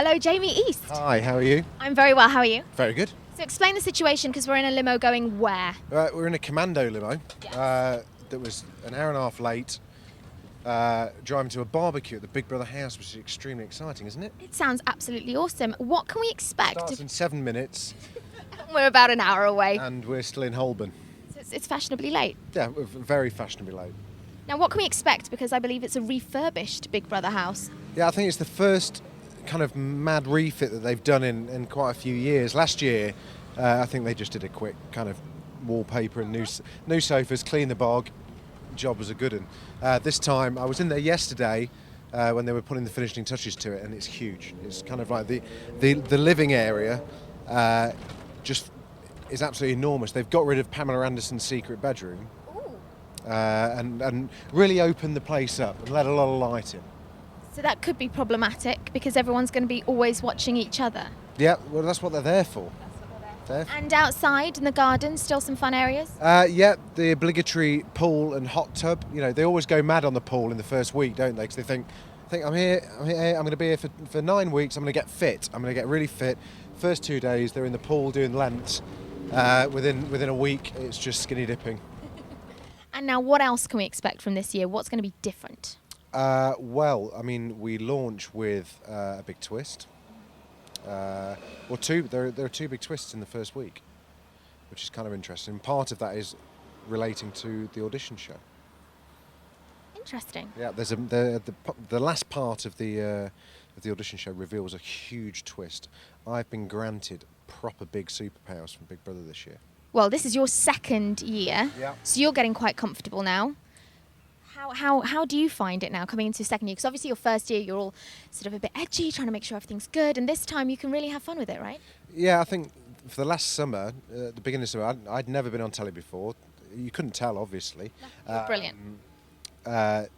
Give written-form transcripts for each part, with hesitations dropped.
Hello, Jamie East. Hi, how are you? I'm very well, how are you? Very good. So explain the situation, because we're in a limo going where? We're in a commando limo Yes. that was an hour and a half late, driving to a barbecue at the Big Brother house, which is extremely exciting, isn't it? It sounds absolutely awesome. What can we expect? Starts in 7 minutes, We're about an hour away. and we're still in Holborn. So it's fashionably late. Yeah, we're very fashionably late. Now, what can we expect? Because I believe it's a refurbished Big Brother house. Yeah, I think it's the first kind of mad refit that they've done in quite a few years. Last year, I think they just did a quick kind of wallpaper and new sofas, clean the bog. Job was a good one. This time, I was in there yesterday when they were putting the finishing touches to it, and it's huge. It's kind of like the living area just is absolutely enormous. They've got rid of Pamela Anderson's secret bedroom and really opened the place up and let a lot of light in. So that could be problematic, because everyone's going to be always watching each other. Yeah, well, that's what they're there for. And outside in the garden, still some fun areas? Yeah, the obligatory pool and hot tub. You know, they always go mad on the pool in the first week, don't they? Because they think I'm here, I'm going to be here for 9 weeks, I'm going to get fit, I'm going to get really fit. First 2 days, they're in the pool doing lengths. Within a week, it's just skinny dipping. And now, what else can we expect from this year? What's going to be different? Well, I mean, we launch with a big twist. Or two. There are two big twists in the first week, which is kind of interesting. Part of that is relating to the audition show. Interesting. Yeah, there's the last part of the audition show reveals a huge twist. I've been granted proper big superpowers from Big Brother this year. Well, this is your second year, Yeah. so you're getting quite comfortable now. How do you find it now coming into your second year? Because obviously your first year you're all sort of a bit edgy, trying to make sure everything's good, and this time you can really have fun with it, right? Yeah, I think for the last summer, the beginning of summer, I'd never been on telly before. You couldn't tell, obviously. Brilliant.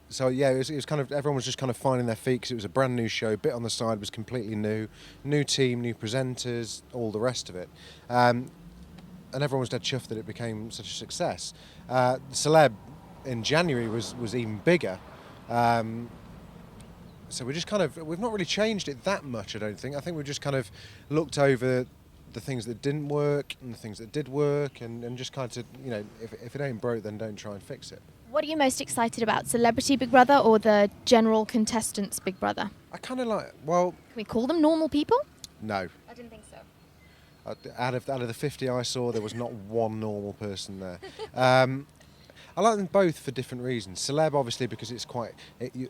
So yeah, it was kind of, everyone was just kind of finding their feet because it was a brand new show. Bit on the side was completely new team, new presenters, all the rest of it, and everyone was dead chuffed that it became such a success. Celeb in January was even bigger. So we've not really changed it that much, I don't think. I think we've just kind of looked over the things that didn't work and the things that did work, and just kind of, you know, if it ain't broke, then don't try and fix it. What are you most excited about, Celebrity Big Brother or the general contestants Big Brother? I kind of like, well, Can we call them normal people? no. I didn't think so. Out of the 50 I saw, there was not one normal person there. I like them both for different reasons. Celeb, obviously, because it's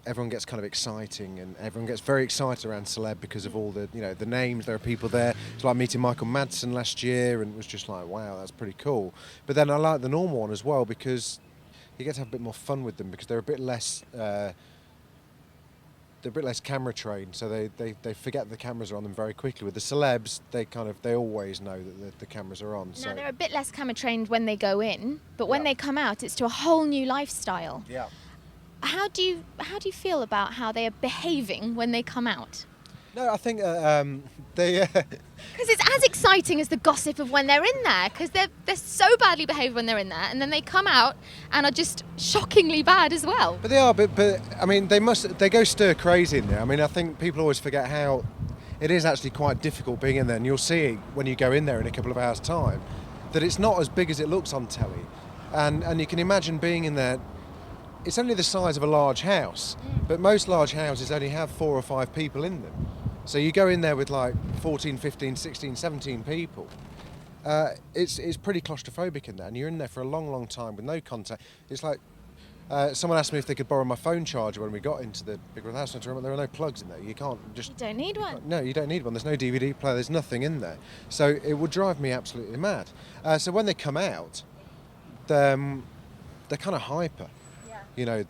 everyone gets kind of exciting, and everyone gets very excited around Celeb because of all the, you know, the names. There are people there. It's like meeting Michael Madsen last year, and it was just like, wow, that's pretty cool. But then I like the normal one as well, because you get to have a bit more fun with them, because they're a bit less camera trained, so they forget the cameras are on them very quickly. With the celebs, they always know that the cameras are on. Now, So they're a bit less camera trained when they go in, but when Yeah. they come out, it's to a whole new lifestyle. yeah. How do you feel about how they are behaving when they come out? No, I think they. Because it's as exciting as the gossip of when they're in there, because they're so badly behaved when they're in there, and then they come out and are just shockingly bad as well. But they are, but I mean, they go stir crazy in there. I mean, I think people always forget how it is actually quite difficult being in there, and you'll see when you go in there in a couple of hours' time that it's not as big as it looks on telly, and you can imagine being in there. It's only the size of a large house, but most large houses only have 4 or 5 people in them. So you go in there with like 14, 15, 16, 17 people. It's pretty claustrophobic in there, and you're in there for a long, long time with no contact. It's like someone asked me if they could borrow my phone charger when we got into the Big Brother house. There are no plugs in there. You can't just. You don't need one. No, you don't need one. There's no DVD player. There's nothing in there. So it would drive me absolutely mad. So when they come out, they're kind of hyper. Yeah. You know,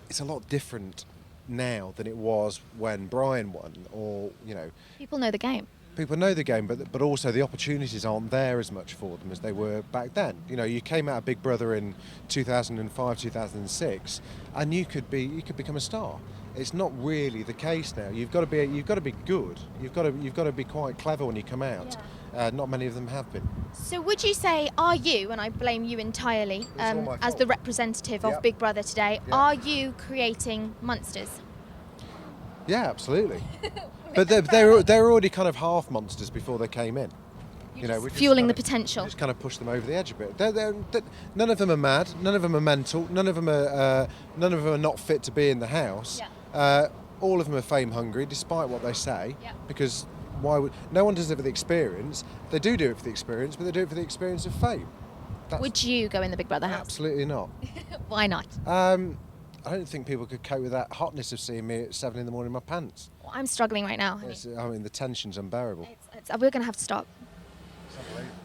it's a lot different now than it was when Brian won, or, you know, People know the game. people know the game, but also the opportunities aren't there as much for them as they were back then. You know, you came out of Big Brother in 2005, 2006, and you could become a star. It's not really the case now. You've got to be good. You've got to be quite clever when you come out. Not many of them have been. So would you say, are you, and I blame you entirely, all my as fault. the representative of Yep. Big Brother today, Yep. are you creating monsters? Yeah, absolutely. But they're already kind of half monsters before they came in. You know, we just Fueling the kinda- potential. Just kind of push them over the edge a bit. None of them are mad. None of them are mental. None of them are not fit to be in the house. Yeah. All of them are fame hungry, despite what they say. Yeah. Because why would no one does it for the experience? They do it for the experience, but they do it for the experience of fame. That's Would you go in the Big Brother house? absolutely not. Why not? I don't think people could cope with that hotness of seeing me at 7 in my pants. Well, I'm struggling right now. I mean, the tension's unbearable. We're going to have to stop. It's unbelievable.